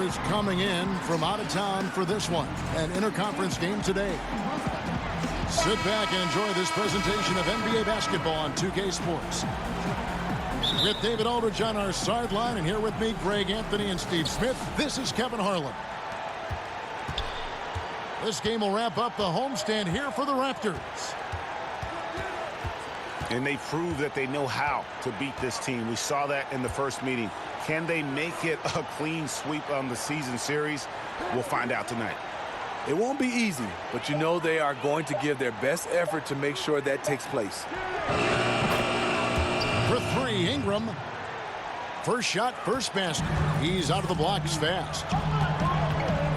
is coming in from out of town for this one, an interconference game today. Sit back and enjoy this presentation of NBA basketball on 2K Sports. With David Aldridge on our sideline, and here with me, Greg Anthony and Steve Smith, this is Kevin Harlan. This game will wrap up the homestand here for the Raptors. And they prove that they know how to beat this team. We saw that in the first meeting. Can they make it a clean sweep on the season series? We'll find out tonight. It won't be easy, but you know they are going to give their best effort to make sure that takes place. For three, Ingram. First shot, first basket. He's out of the blocks fast.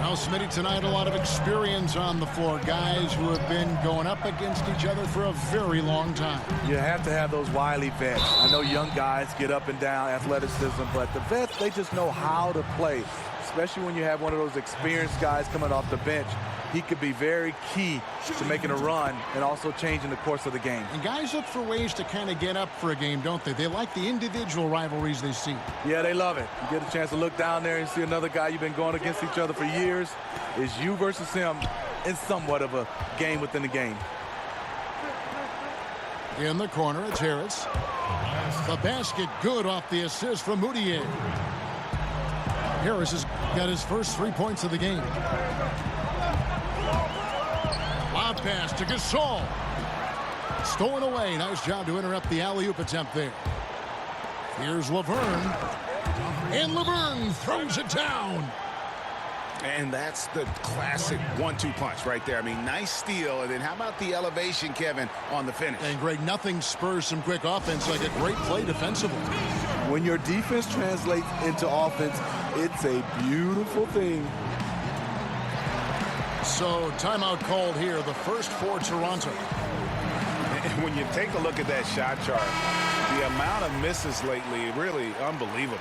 Now, Smitty, tonight a lot of experience on the floor. Guys who have been going up against each other for a very long time. You have to have those wily vets. I know young guys get up and down athleticism, but the vets, they just know how to play, especially when you have one of those experienced guys coming off the bench. He could be very key to making a run and also changing the course of the game. And guys look for ways to kind of get up for a game, don't they? They like the individual rivalries they see. Yeah, they love it. You get a chance to look down there and see another guy you've been going against each other for years. It's you versus him in somewhat of a game within the game. In the corner, it's Harris. The basket good off the assist from Moutier. Harris has got his first 3 points of the game. Lob pass to Gasol. Stolen away. Nice job to interrupt the alley-oop attempt there. Here's Laverne. And Laverne throws it down. And that's the classic 1-2 punch right there. I mean, nice steal. And then how about the elevation, Kevin, on the finish? And, Greg, nothing spurs some quick offense like a great play defensively. When your defense translates into offense, it's a beautiful thing. So, timeout called here, the first for Toronto. And when you take a look at that shot chart, the amount of misses lately, really unbelievable.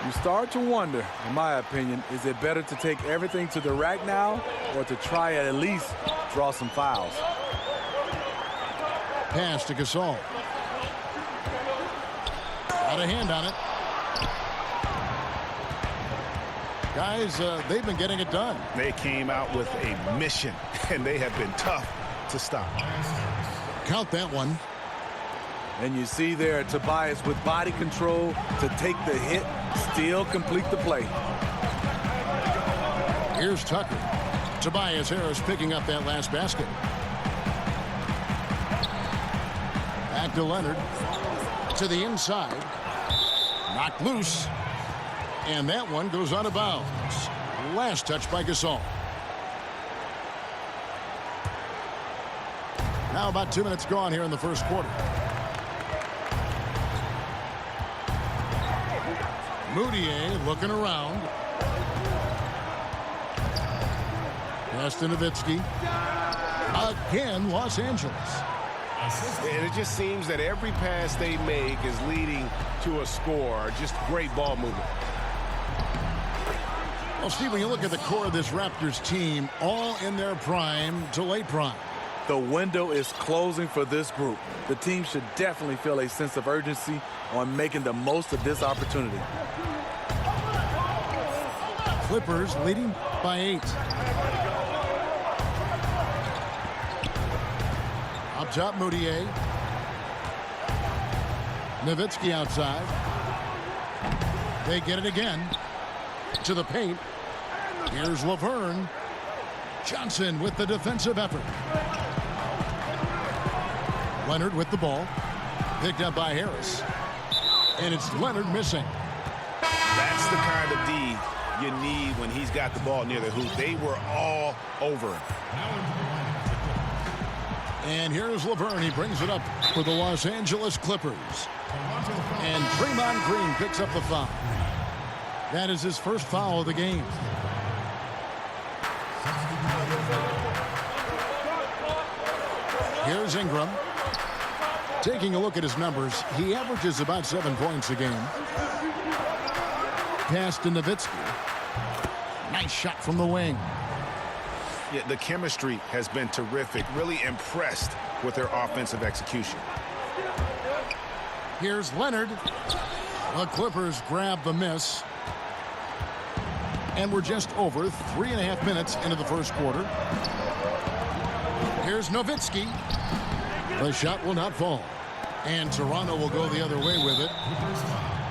You start to wonder, in my opinion, is it better to take everything to the rack now or to try at least draw some fouls? Pass to Gasol. Got a hand on it. Guys, they've been getting it done. They came out with a mission, and they have been tough to stop. Count that one. And you see there Tobias with body control to take the hit, still complete the play. Here's Tucker. Tobias Harris picking up that last basket. Back to Leonard. To the inside. Knocked loose. And that one goes out of bounds. Last touch by Gasol. Now about 2 minutes gone here in the first quarter. Moutier looking around. Pass to Nowitzki. Again, Los Angeles. And it just seems that every pass they make is leading to a score. Just great ball movement. Well, Steve, when you look at the core of this Raptors team, all in their prime to late prime. The window is closing for this group. The team should definitely feel a sense of urgency on making the most of this opportunity. Clippers leading by 8. Up top, Moutier. Nowitzki outside. They get it again. To the paint. Here's Laverne. Johnson with the defensive effort. Leonard with the ball. Picked up by Harris. And it's Leonard missing. That's the kind of D you need when he's got the ball near the hoop. They were all over him. And here's Laverne. He brings it up for the Los Angeles Clippers. And Draymond Green picks up the foul. That is his first foul of the game. Here's Ingram. Taking a look at his numbers, he averages about 7 points a game. Pass to Nowitzki. Nice shot from the wing. Yeah, the chemistry has been terrific. Really impressed with their offensive execution. Here's Leonard. The Clippers grab the miss. And we're just over 3.5 minutes into the first quarter. Here's Nowitzki. The shot will not fall. And Toronto will go the other way with it.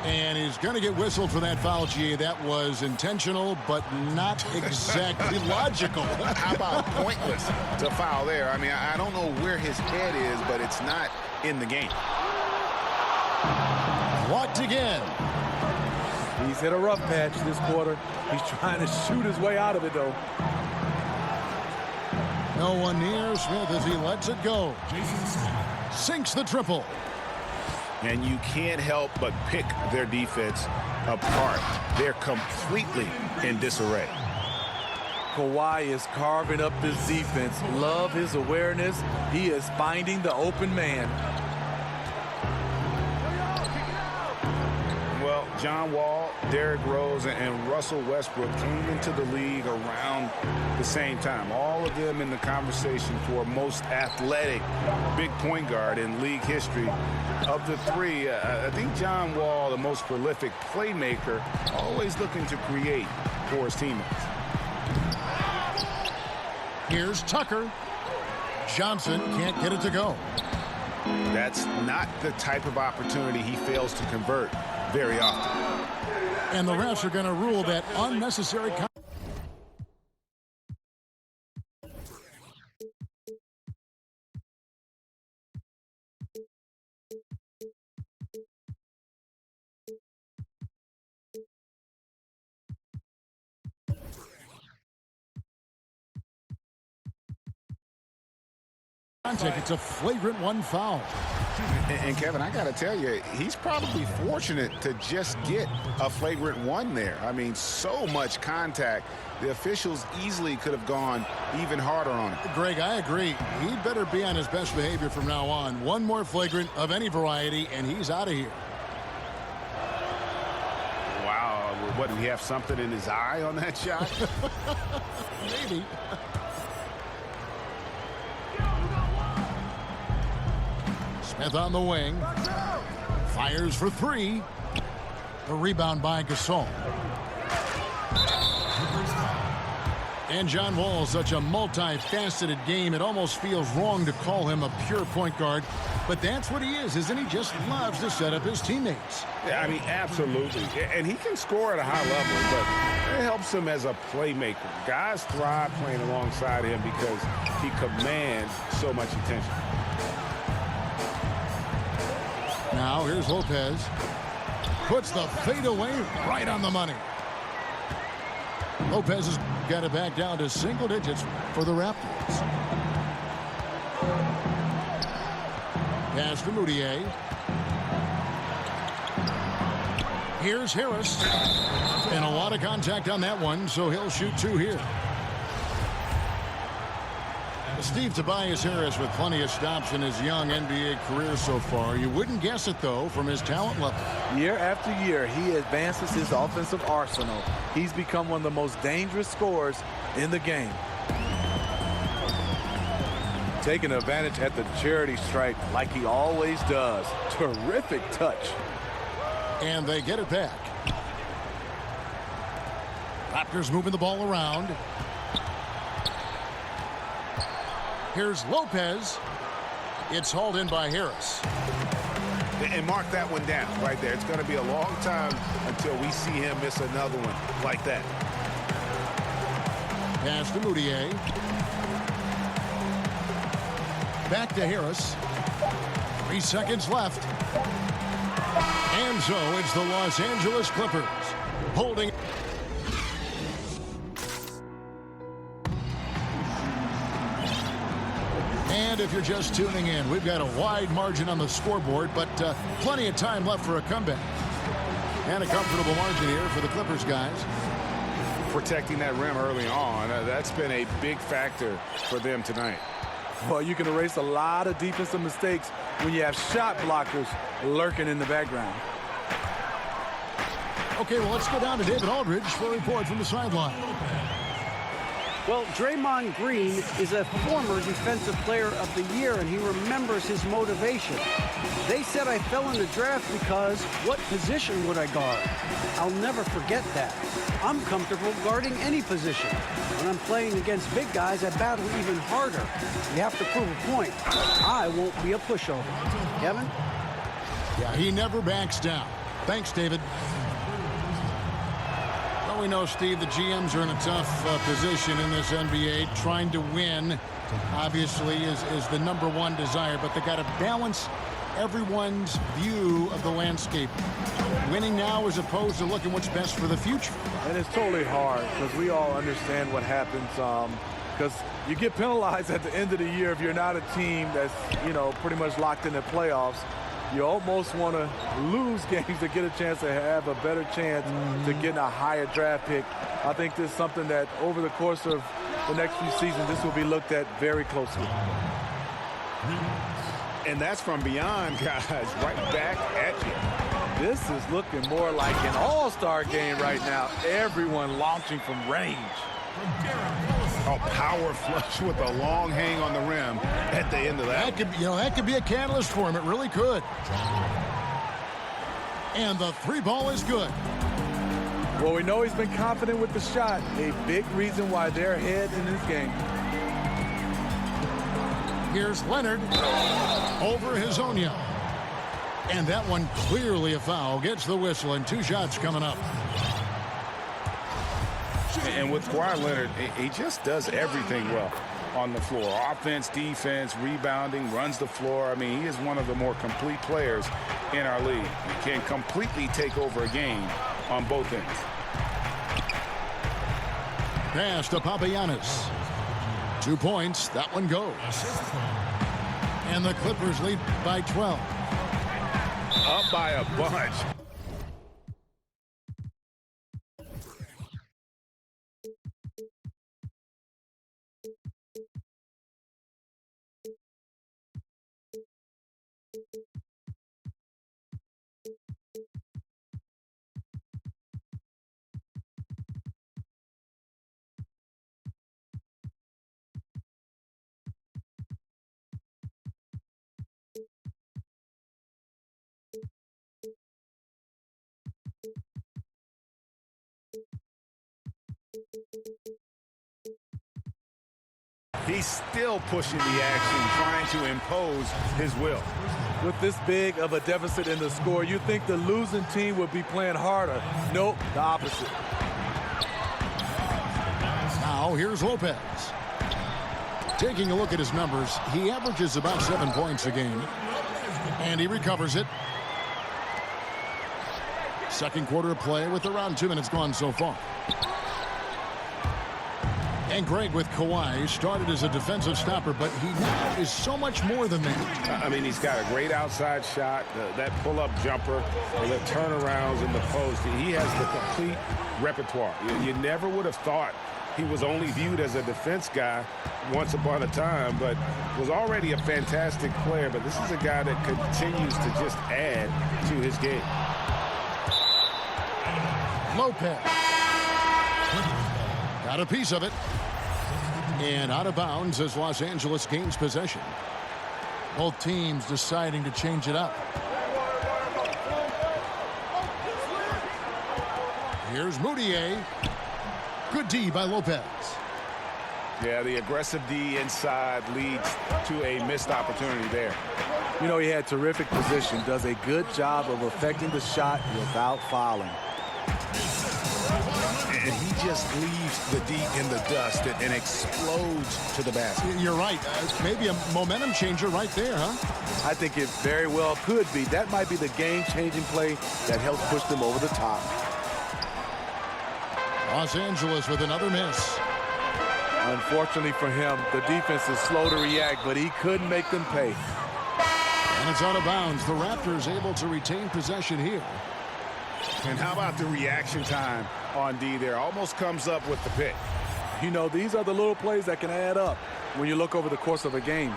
And he's going to get whistled for that foul, G. That was intentional, but not exactly logical. How about pointless to foul there? I mean, I don't know where his head is, but it's not in the game. Blocked again. He's hit a rough patch this quarter. He's trying to shoot his way out of it, though. No one near Smith as he lets it go. Sinks the triple. And you can't help but pick their defense apart. They're completely in disarray. Kawhi is carving up this defense. Love his awareness. He is finding the open man. Well, John Wall, Derrick Rose, and Russell Westbrook came into the league around the same time. All of them in the conversation for most athletic big point guard in league history. Of the three, I think John Wall, the most prolific playmaker, always looking to create for his teammates. Here's Tucker. Johnson can't get it to go. That's not the type of opportunity he fails to convert very often. And the refs are going to rule that unnecessary contact. It's a flagrant one foul. And Kevin, I got to tell you, he's probably fortunate to just get a flagrant one there. I mean, so much contact. The officials easily could have gone even harder on it. Greg, I agree. He'd better be on his best behavior from now on. One more flagrant of any variety, and he's out of here. Wow. What, did he have something in his eye on that shot? Maybe. Smith on the wing. Fires for three. The rebound by Gasol. And John Wall, such a multifaceted game, it almost feels wrong to call him a pure point guard. But that's what he is, isn't he? Just loves to set up his teammates. Yeah, I mean, absolutely. And he can score at a high level, but it helps him as a playmaker. Guys thrive playing alongside him because he commands so much attention. Now here's Lopez. Puts the fadeaway right on the money. Lopez has got it back down to single digits for the Raptors. Pass to Moutier. Here's Harris. And a lot of contact on that one, so he'll shoot two here. Steve Tobias Harris with plenty of stops in his young NBA career so far. You wouldn't guess it, though, from his talent level. Year after year, he advances his offensive arsenal. He's become one of the most dangerous scorers in the game. Taking advantage at the charity stripe like he always does. Terrific touch. And they get it back. Raptors moving the ball around. Here's Lopez. It's hauled in by Harris. And mark that one down right there. It's going to be a long time until we see him miss another one like that. Pass to Moutier. Back to Harris. 3 seconds left. And so it's the Los Angeles Clippers holding. And if you're just tuning in, we've got a wide margin on the scoreboard, but plenty of time left for a comeback. And a comfortable margin here for the Clippers guys. Protecting that rim early on, that's been a big factor for them tonight. Well, you can erase a lot of defensive mistakes when you have shot blockers lurking in the background. Okay, well, let's go down to David Aldridge for a report from the sideline. Well, Draymond Green is a former Defensive Player of the Year, and he remembers his motivation. They said I fell in the draft because what position would I guard? I'll never forget that. I'm comfortable guarding any position. When I'm playing against big guys, I battle even harder. You have to prove a point. I won't be a pushover. Kevin? Yeah, he never backs down. Thanks, David. Well, we know, Steve, the GMs are in a tough position in this NBA. Trying to win, obviously, is the #1 desire, but they got to balance everyone's view of the landscape. Winning now as opposed to looking what's best for the future. And it's totally hard because we all understand what happens because you get penalized at the end of the year if you're not a team that's, pretty much locked in the playoffs. You almost want to lose games to get a chance to have a better chance to get a higher draft pick. I think this is something that over the course of the next few seasons, this will be looked at very closely. And that's from beyond, guys, right back at you. This is looking more like an all-star game right now. Everyone launching from range. A power flush with a long hang on the rim at the end of that. That could be a catalyst for him. It really could. And the 3-ball is good. Well, we know he's been confident with the shot. A big reason why they're ahead in this game. Here's Leonard over Hezonja. And that one clearly a foul. Gets the whistle, and 2 shots coming up. And with Kawhi Leonard, he just does everything well on the floor. Offense, defense, rebounding, runs the floor. I mean, he is one of the more complete players in our league. He can completely take over a game on both ends. Pass to Papagiannis. 2 points. That one goes. And the Clippers lead by 12. Up by a bunch. He's still pushing the action, trying to impose his will. With this big of a deficit in the score, you think the losing team would be playing harder. Nope, the opposite. Now here's Lopez. Taking a look at his numbers, he averages about 7 points a game. And he recovers it. Second quarter of play with around 2 minutes gone so far. And Greg with Kawhi started as a defensive stopper, but he now is so much more than that. I mean, he's got a great outside shot, that pull-up jumper, the turnarounds in the post. He has the complete repertoire. You never would have thought he was only viewed as a defense guy once upon a time, but was already a fantastic player. But this is a guy that continues to just add to his game. Lopez. Got a piece of it. And out of bounds as Los Angeles gains possession. Both teams deciding to change it up. Here's Moutier. Good D by Lopez. Yeah, the aggressive D inside leads to a missed opportunity there. You know, he had terrific position, does a good job of affecting the shot without fouling. And he just leaves the D in the dust and explodes to the basket. You're right. Maybe a momentum changer right there, huh? I think it very well could be. That might be the game-changing play that helps push them over the top. Los Angeles with another miss. Unfortunately for him, the defense is slow to react, but he couldn't make them pay. And it's out of bounds. The Raptors able to retain possession here. And how about the reaction time on D there? Almost comes up with the pick. You know, these are the little plays that can add up when you look over the course of a game.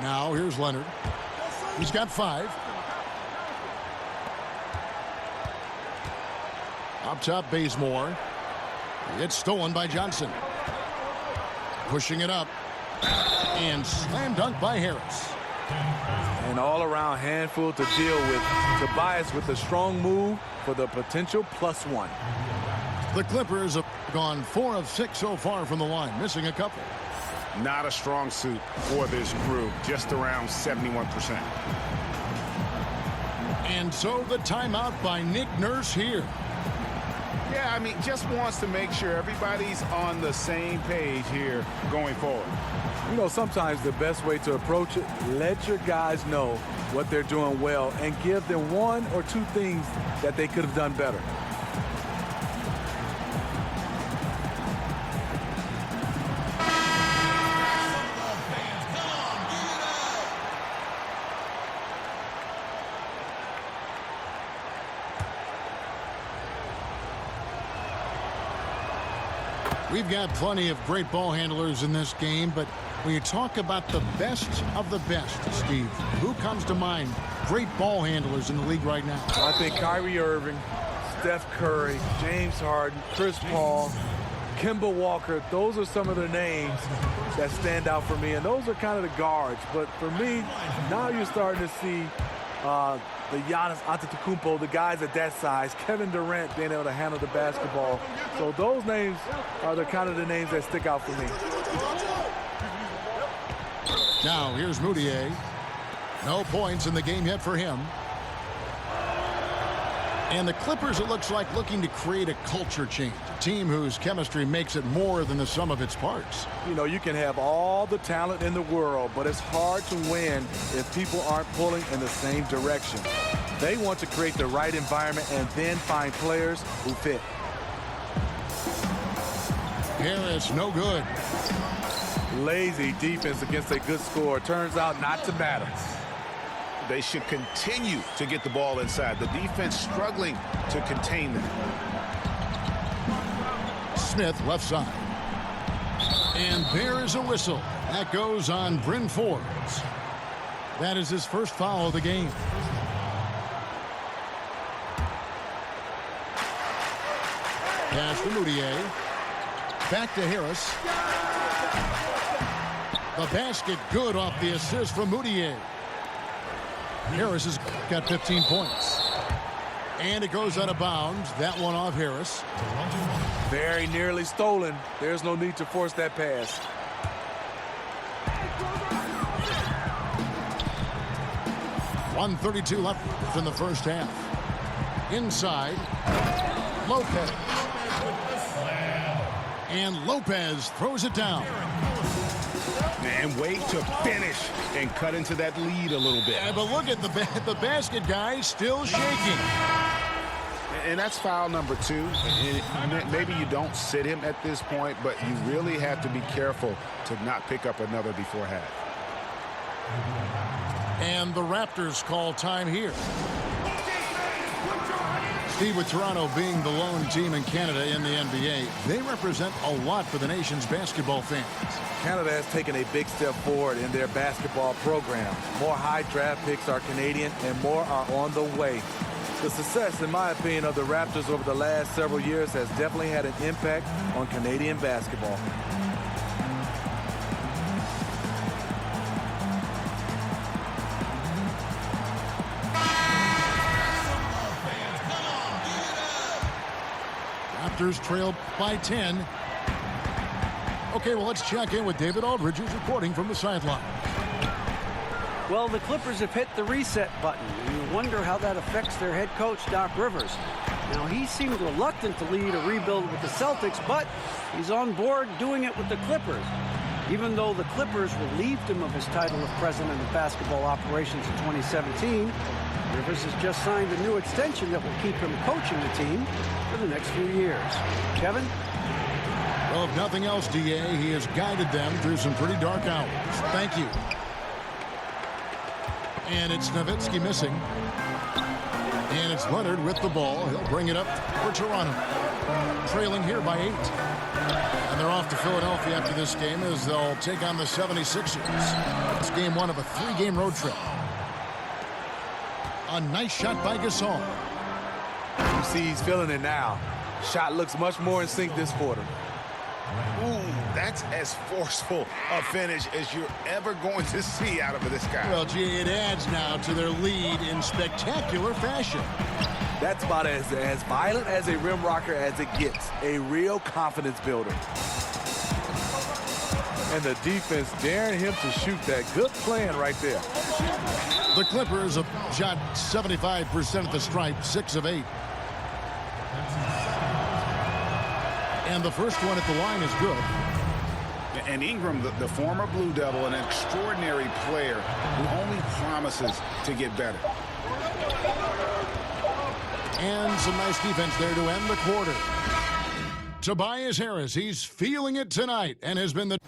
Now here's Leonard. He's got 5. Up top, Bazemore. It's stolen by Johnson. Pushing it up. And slam dunk by Harris. An all-around handful to deal with. Tobias with a strong move for the potential +1. The Clippers have gone 4 of 6 so far from the line, missing a couple. Not a strong suit for this group, just around 71%. And so the timeout by Nick Nurse here. Yeah, I mean, just wants to make sure everybody's on the same page here going forward. You know, sometimes the best way to approach it, let your guys know what they're doing well and give them 1 or 2 things that they could have done better. We've got plenty of great ball handlers in this game, but when you talk about the best of the best, Steve, who comes to mind? Great ball handlers in the league right now. I think Kyrie Irving, Steph Curry, James Harden, Chris Paul, Kemba Walker. Those are some of the names that stand out for me, and those are kind of the guards. But for me, now you're starting to see the Giannis Antetokounmpo, the guys at that size, Kevin Durant being able to handle the basketball. So those names are the kind of the names that stick out for me. Now here's Moutier. No points in the game yet for him. And the Clippers, it looks like, looking to create a culture change. A team whose chemistry makes it more than the sum of its parts. You know, you can have all the talent in the world, but it's hard to win if people aren't pulling in the same direction. They want to create the right environment and then find players who fit. Harris, no good. Lazy defense against a good score. Turns out not to matter. They should continue to get the ball inside. The defense struggling to contain them. Smith, left side. And there is a whistle. That goes on Bryn Forbes. That is his first foul of the game. Pass to Moutier. Back to Harris. The basket good off the assist from Moutier. Harris has got 15 points. And it goes out of bounds. That one off Harris. Very nearly stolen. There's no need to force that pass. .132 left in the first half. Inside. Lopez. And Lopez throws it down. And wait to finish and cut into that lead a little bit. Yeah, but look at the basket guy still shaking. And that's foul number 2. And maybe you don't sit him at this point, but you really have to be careful to not pick up another before half. And the Raptors call time here. Steve, with Toronto being the lone team in Canada in the NBA, they represent a lot for the nation's basketball fans. Canada has taken a big step forward in their basketball program. More high draft picks are Canadian and more are on the way. The success, in my opinion, of the Raptors over the last several years has definitely had an impact on Canadian basketball. Raptors trail by 10. Okay, well, let's check in with David Aldridge, who's reporting from the sideline. Well, the Clippers have hit the reset button, and you wonder how that affects their head coach, Doc Rivers. Now, he seemed reluctant to lead a rebuild with the Celtics, but he's on board doing it with the Clippers. Even though the Clippers relieved him of his title of president of basketball operations in 2017, Rivers has just signed a new extension that will keep him coaching the team for the next few years. Kevin? Well, if nothing else, DA, he has guided them through some pretty dark hours. Thank you. And it's Nowitzki missing. And it's Leonard with the ball. He'll bring it up for Toronto. Trailing here by 8. And they're off to Philadelphia after this game as they'll take on the 76ers. It's game 1 of a 3-game road trip. A nice shot by Gasol. You see he's feeling it now. Shot looks much more in sync this quarter. Ooh, that's as forceful a finish as you're ever going to see out of this guy. Well, gee, it adds now to their lead in spectacular fashion. That's about as violent as a rim rocker as it gets. A real confidence builder. And the defense daring him to shoot that. Good plan right there. The Clippers have shot 75% at the stripe, 6 of 8. And the first one at the line is good. And Ingram, the former Blue Devil, an extraordinary player who only promises to get better. And some nice defense there to end the quarter. Tobias Harris, he's feeling it tonight and has been the...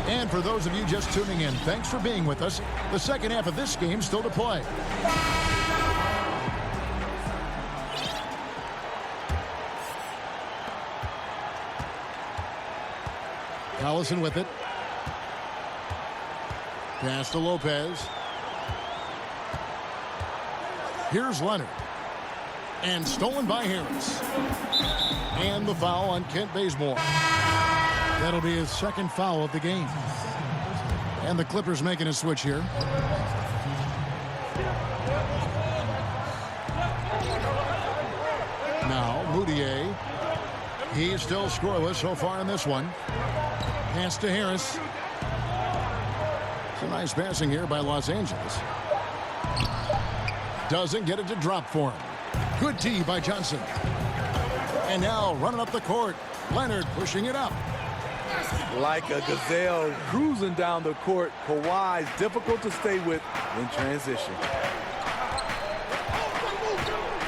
And for those of you just tuning in, thanks for being with us. The second half of this game still to play. Collison with it. Pass to Lopez. Here's Leonard. And stolen by Harris. And the foul on Kent Bazemore. That'll be his second foul of the game. And the Clippers making a switch here. Now, Moutier. He's still scoreless so far in this one. Pass to Harris. Some nice passing here by Los Angeles. Doesn't get it to drop for him. Good tee by Johnson. And now running up the court. Leonard pushing it up. Like a gazelle cruising down the court, Kawhi's difficult to stay with in transition.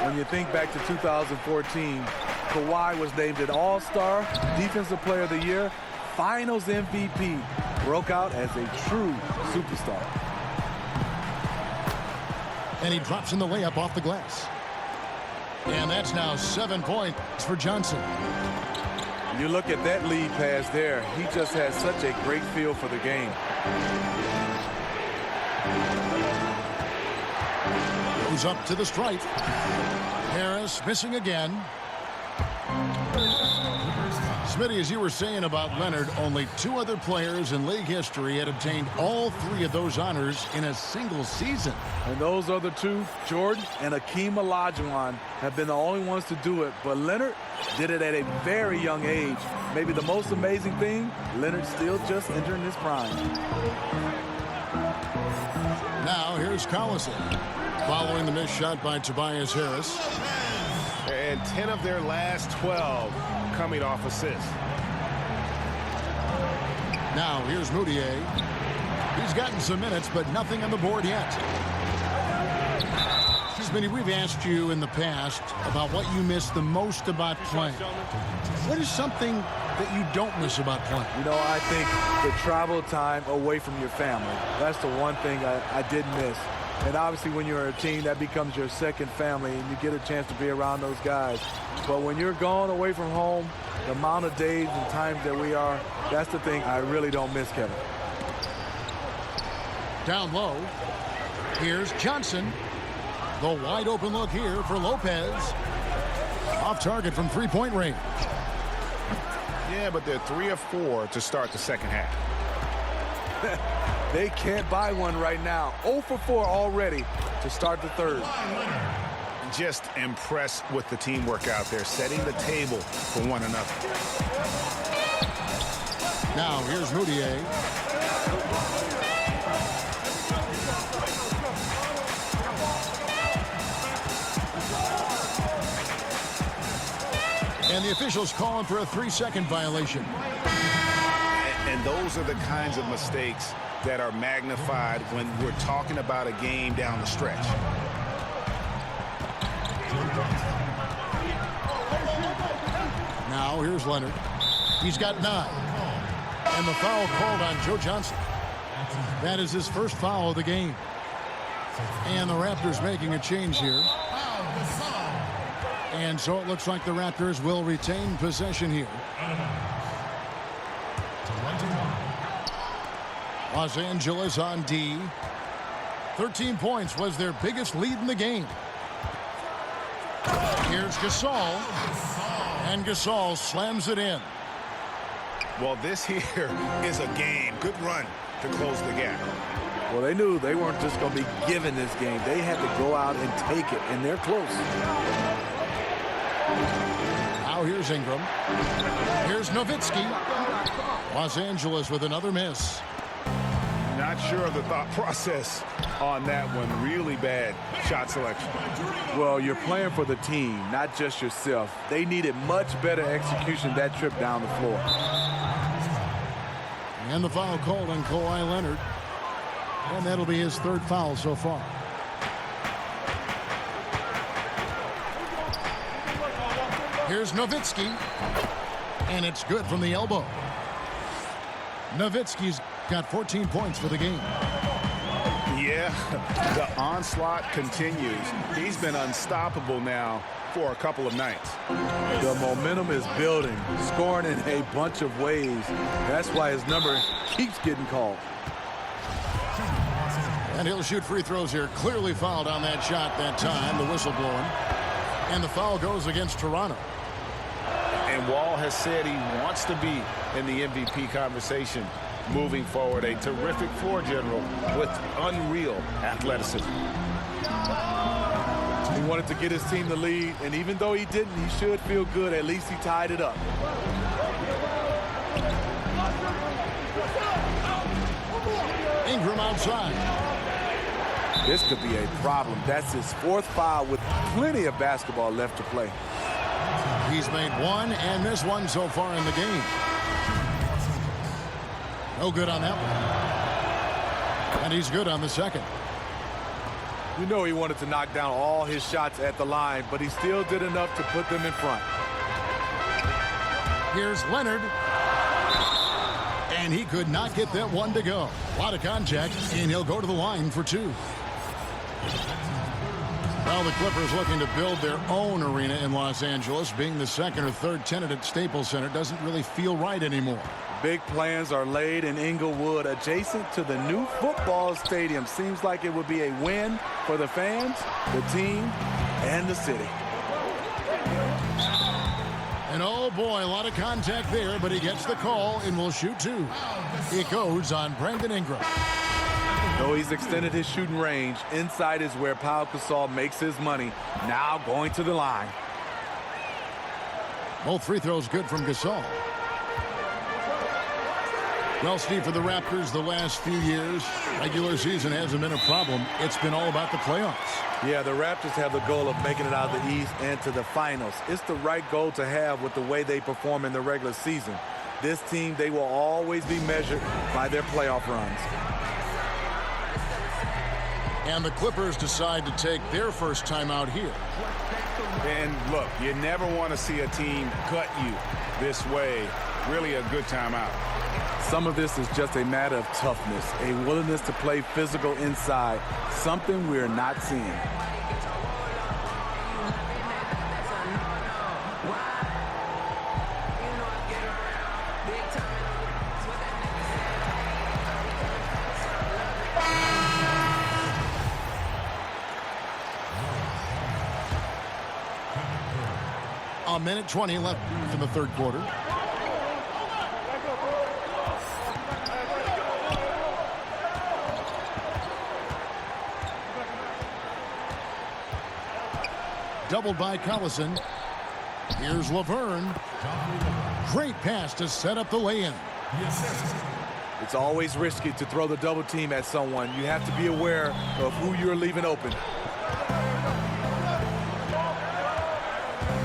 When you think back to 2014, Kawhi was named an All-Star, Defensive Player of the Year, Finals MVP, broke out as a true superstar. And he drops in the layup off the glass. And that's now 7 points for Johnson. You look at that lead pass there, he just has such a great feel for the game. Goes up to the stripe. Harris missing again. Smitty, as you were saying about Leonard, only 2 other players in league history had obtained all 3 of those honors in a single season. And those other 2, Jordan and Hakeem Olajuwon, have been the only ones to do it. But Leonard did it at a very young age. Maybe the most amazing thing, Leonard still just entering his prime. Now here's Collison, following the missed shot by Tobias Harris. And 10 of their last 12 coming off assists. Now here's Moutier. He's gotten some minutes, but nothing on the board yet. Smitty, we've asked you in the past about what you miss the most about playing. What is something that you don't miss about playing? You know, I think the travel time away from your family. That's the one thing I did miss. And obviously when you're a team, that becomes your second family, and you get a chance to be around those guys. But when you're gone away from home, the amount of days and times that we are, that's the thing I really don't miss, Kevin. Down low. Here's Johnson. The wide open look here for Lopez. Off target from three-point range. Yeah, but they're 3 of 4 to start the second half. They can't buy one right now. 0 for 4 already to start the third. Just impressed with the teamwork out there, setting the table for one another. Now here's Moutier. And the officials calling for a 3-second violation. And those are the kinds of mistakes that are magnified when we're talking about a game down the stretch. Now here's Leonard. He's got 9. And the foul called on Joe Johnson. That is his first foul of the game. And the Raptors making a change here. And so it looks like the Raptors will retain possession here. Los Angeles on D. 13 points was their biggest lead in the game. Here's Gasol. And Gasol slams it in. Well, this here is a game. Good run to close the gap. Well, they knew they weren't just going to be given this game. They had to go out and take it, and they're close. Now here's Ingram. Here's Nowitzki. Los Angeles with another miss. Not sure of the thought process on that one. Really bad shot selection. Well, you're playing for the team, not just yourself. They needed much better execution that trip down the floor. And the foul called on Kawhi Leonard. And that'll be his third foul so far. Here's Nowitzki. And it's good from the elbow. Nowitzki's got 14 points for the game. Yeah, the onslaught continues. He's been unstoppable now for a couple of nights. The momentum is building, scoring in a bunch of ways. That's why his number keeps getting called. And he'll shoot free throws here. Clearly fouled on that shot that time, the whistle blowing. And the foul goes against Toronto. And Wall has said he wants to be in the MVP conversation moving forward. A terrific floor general with unreal athleticism. He wanted to get his team the lead, and even though he didn't, he should feel good. At least he tied it up. Ingram outside. This could be a problem. That's his fourth foul with plenty of basketball left to play. He's made one and missed one so far in the game. No good on that one. And he's good on the second. You know he wanted to knock down all his shots at the line, but he still did enough to put them in front. Here's Leonard. And he could not get that one to go. A lot of contact, and he'll go to the line for two. Well, the Clippers looking to build their own arena in Los Angeles. Being the second or third tenant at Staples Center doesn't really feel right anymore. Big plans are laid in Inglewood, adjacent to the new football stadium. Seems like it would be a win for the fans, the team, and the city. And oh boy, a lot of contact there, but he gets the call and will shoot two. It goes on Brandon Ingram. Though he's extended his shooting range, inside is where Pau Gasol makes his money. Now going to the line. Both free throws good from Gasol. Well, Steve, for the Raptors the last few years, regular season hasn't been a problem. It's been all about the playoffs. Yeah, the Raptors have the goal of making it out of the East and to the finals. It's the right goal to have with the way they perform in the regular season. This team, they will always be measured by their playoff runs. And the Clippers decide to take their first time out here. And look, you never want to see a team gut you this way. Really a good timeout. Some of this is just a matter of toughness, a willingness to play physical inside, something we're not seeing. A minute 20 left in the third quarter. Doubled by Collison. Here's Laverne. Great pass to set up the lay-in. It's always risky to throw the double team at someone. You have to be aware of who you're leaving open.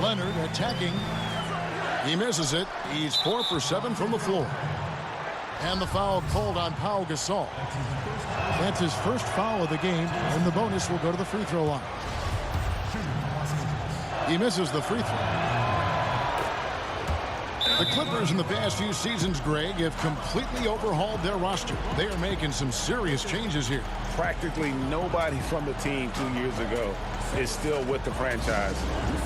Leonard attacking. He misses it. He's 4 for 7 from the floor. And the foul called on Pau Gasol. That's his first foul of the game, and the bonus will go to the free throw line. He misses the free throw. The Clippers in the past few seasons, Greg, have completely overhauled their roster. They are making some serious changes here. Practically nobody from the team 2 years ago is still with the franchise.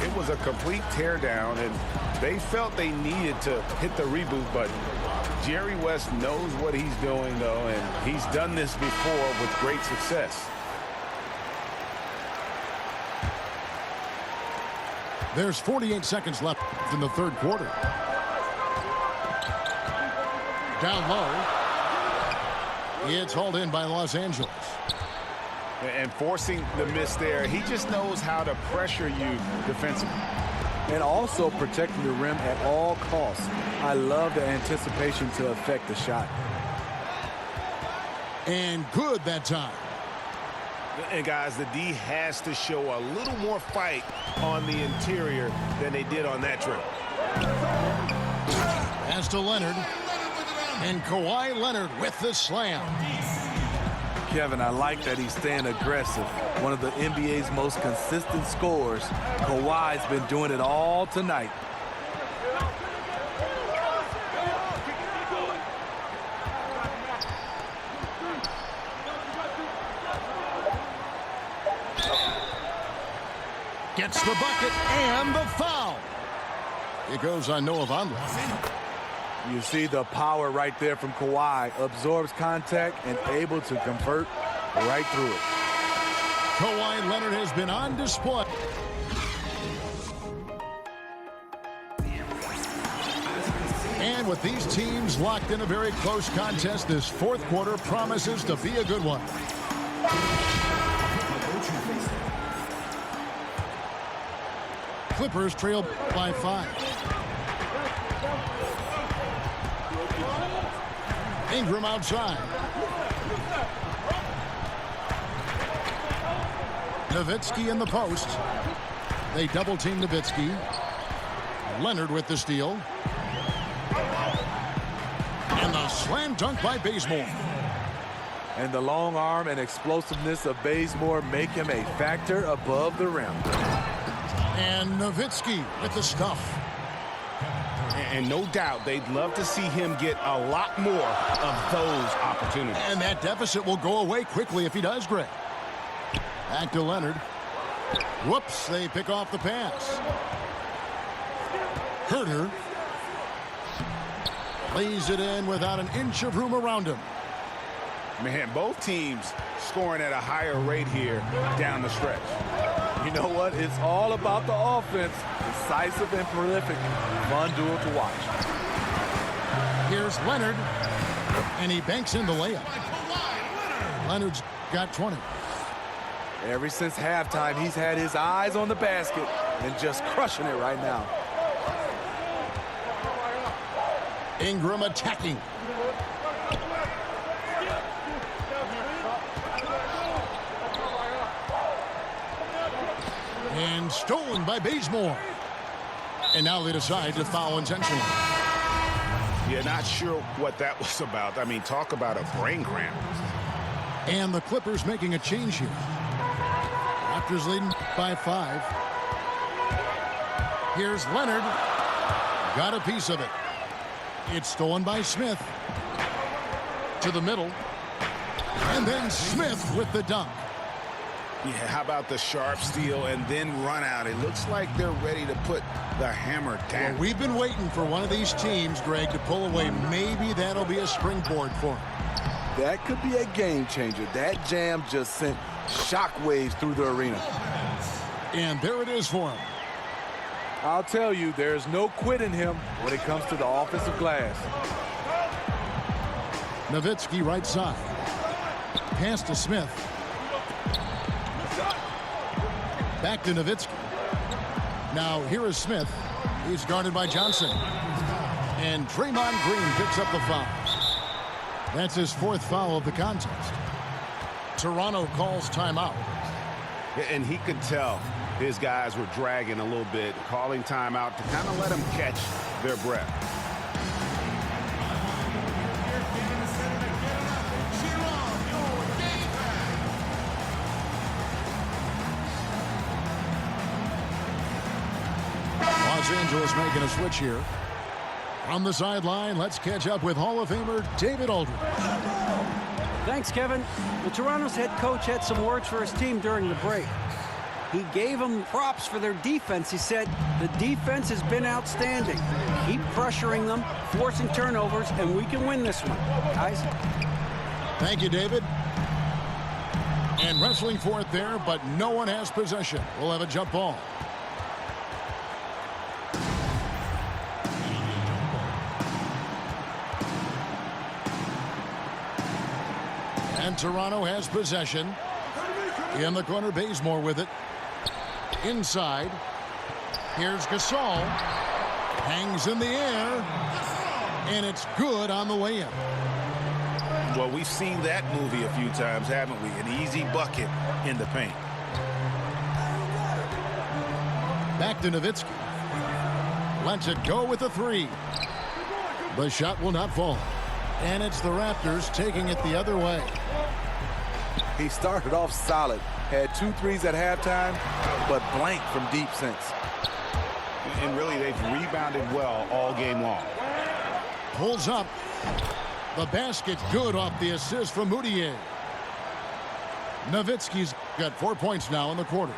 It was a complete teardown, and they felt they needed to hit the reboot button. Jerry West knows what he's doing, though, and he's done this before with great success. There's 48 seconds left in the third quarter. Down low. It's hauled in by Los Angeles. And forcing the miss there, he just knows how to pressure you defensively. And also protecting the rim at all costs. I love the anticipation to affect the shot. And good that time. And guys, the D has to show a little more fight on the interior than they did on that trip. Pass to Leonard. And Kawhi Leonard with the slam. Kevin, I like that he's staying aggressive. One of the NBA's most consistent scorers. Kawhi's been doing it all tonight. Gets the bucket and the foul. It goes on Noah Vonleh. You see the power right there from Kawhi. Absorbs contact and able to convert right through it. Kawhi Leonard has been on display. And with these teams locked in a very close contest, this fourth quarter promises to be a good one. Clippers trail by 5. Ingram outside. Nowitzki in the post. They double team Nowitzki. Leonard with the steal. And the slam dunk by Bazemore. And the long arm and explosiveness of Bazemore make him a factor above the rim. And Nowitzki with the stuff. And no doubt they'd love to see him get a lot more of those opportunities. And that deficit will go away quickly if he does, Greg. Back to Leonard. Whoops, they pick off the pass. Herter lays it in without an inch of room around him. Man, both teams scoring at a higher rate here down the stretch. You know what? It's all about the offense. Decisive and prolific. Fun duel to watch. Here's Leonard. And he banks in the layup. Leonard's got 20. Ever since halftime, he's had his eyes on the basket and just crushing it right now. Ingram attacking. And stolen by Bazemore. And now they decide to foul intentionally. Yeah, not sure what that was about. I mean, talk about a brain cramp. And the Clippers making a change here. Raptors leading by 5. Here's Leonard. Got a piece of it. It's stolen by Smith. To the middle. And then Smith with the dunk. Yeah, how about the sharp steal and then run out? It looks like they're ready to put the hammer down. Well, we've been waiting for one of these teams, Greg, to pull away. Maybe that'll be a springboard for them. That could be a game changer. That jam just sent shockwaves through the arena. And there it is for him. I'll tell you, there's no quit in him when it comes to the offensive glass. Nowitzki right side. Pass to Smith. Back to Nowitzki. Now here is Smith. He's guarded by Johnson. And Draymond Green picks up the foul. That's his 4th foul of the contest. Toronto calls timeout. And he could tell his guys were dragging a little bit, calling timeout to kind of let them catch their breath. Los Angeles making a switch here. On the sideline, let's catch up with Hall of Famer David Aldridge. Thanks, Kevin. The Toronto's head coach had some words for his team during the break. He gave them props for their defense. He said, the defense has been outstanding. Keep pressuring them, forcing turnovers, and we can win this one. Guys? Thank you, David. And wrestling for it there, but no one has possession. We'll have a jump ball. And Toronto has possession. In the corner, Bazemore with it. Inside. Here's Gasol. Hangs in the air. And it's good on the way in. Well, we've seen that movie a few times, haven't we? An easy bucket in the paint. Back to Nowitzki. Lets it go with a three. The shot will not fall. And it's the Raptors taking it the other way. He started off solid. Had 2 threes at halftime, but blank from deep since. And really, they've rebounded well all game long. Pulls up. The basket good off the assist from Moutier. Nowitzki's got 4 points now in the quarter.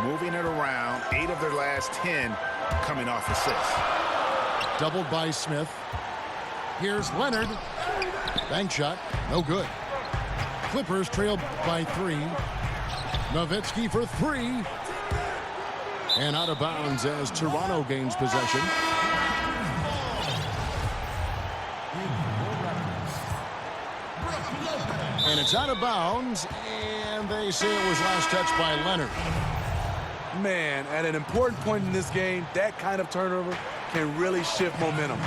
Moving it around, 8 of their last 10 coming off assists. Doubled by Smith. Here's Leonard. Bank shot, no good. Clippers trail by 3. Nowitzki for 3. And out of bounds as Toronto gains possession. And it's out of bounds, and they say it was last touched by Leonard. Man, at an important point in this game, that kind of turnover can really shift momentum.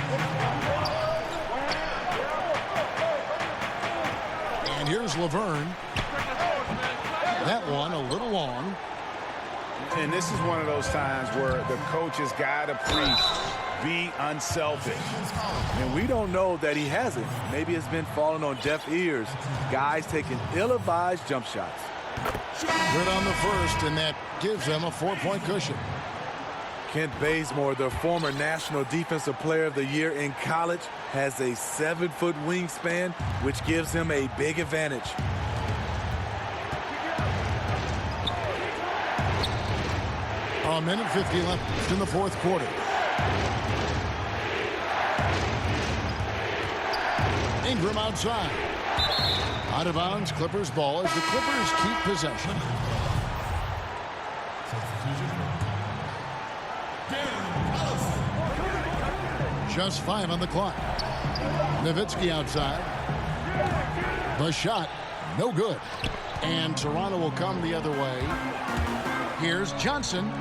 And here's Laverne. That one a little long. And this is one of those times where the coach has got to preach, be unselfish. And we don't know that he hasn't. Maybe it's been falling on deaf ears. Guys taking ill-advised jump shots. Good on the first, and that gives them a 4-point cushion. Kent Bazemore, the former National Defensive Player of the Year in college, has a 7-foot wingspan, which gives him a big advantage. A minute 50 left in the fourth quarter. Ingram outside. Out of bounds, Clippers ball as the Clippers keep possession. Just 5 on the clock. Nowitzki outside. The shot, no good. And Toronto will come the other way. Here's Johnson.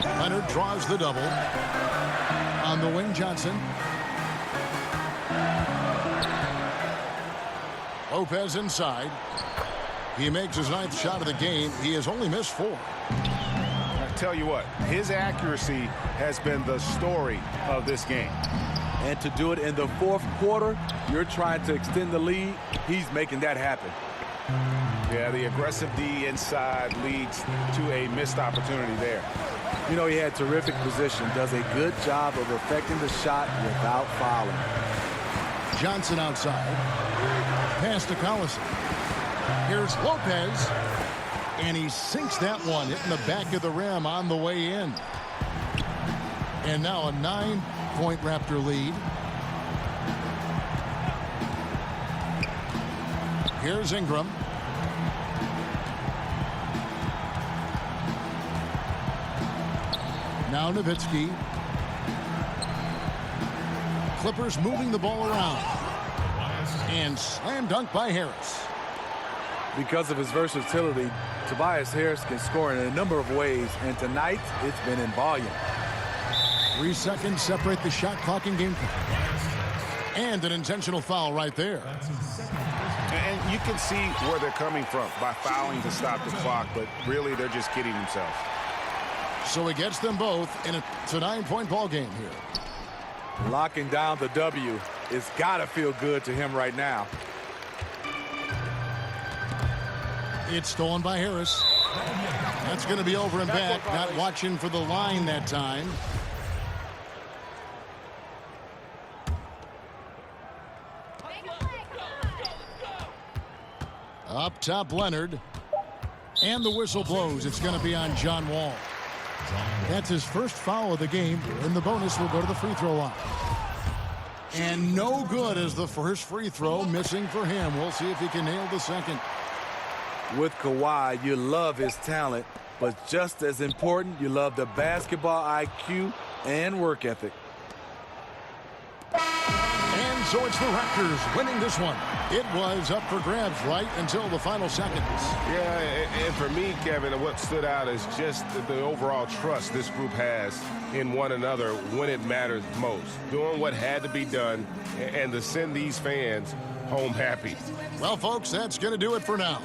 Leonard draws the double. On the wing, Johnson. Lopez inside. He makes his 9th shot of the game. He has only missed 4. I tell you what, his accuracy has been the story of this game. And to do it in the fourth quarter, you're trying to extend the lead. He's making that happen. Yeah, the aggressive D inside leads to a missed opportunity there. You know, he had terrific position, does a good job of affecting the shot without fouling. Johnson outside. Pass to Collison. Here's Lopez. And he sinks that one, hitting the back of the rim on the way in. And now a 9-point Raptor lead. Here's Ingram. Now Nowitzki. Clippers moving the ball around. And slam dunk by Harris. Because of his versatility, Tobias Harris can score in a number of ways, and tonight it's been in volume. 3 seconds separate the shot clock and game clock. And an intentional foul right there. And you can see where they're coming from by fouling to stop the clock, but really they're just kidding themselves. So he gets them both, and it's a 9-point ball game here. Locking down the W. It's got to feel good to him right now. It's stolen by Harris. That's going to be over and back. Not watching for the line that time. Up top, Leonard. And the whistle blows. It's going to be on John Wall. That's his first foul of the game, and the bonus will go to the free throw line. And no good as the first free throw, missing for him. We'll see if he can nail the second. With Kawhi, you love his talent, but just as important, you love the basketball IQ and work ethic. And so it's the Raptors winning this one. It was up for grabs right until the final seconds. Yeah, and for me, Kevin, what stood out is just the overall trust this group has in one another when it matters most. Doing what had to be done and to send these fans home happy. Well, folks, that's going to do it for now.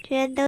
觉得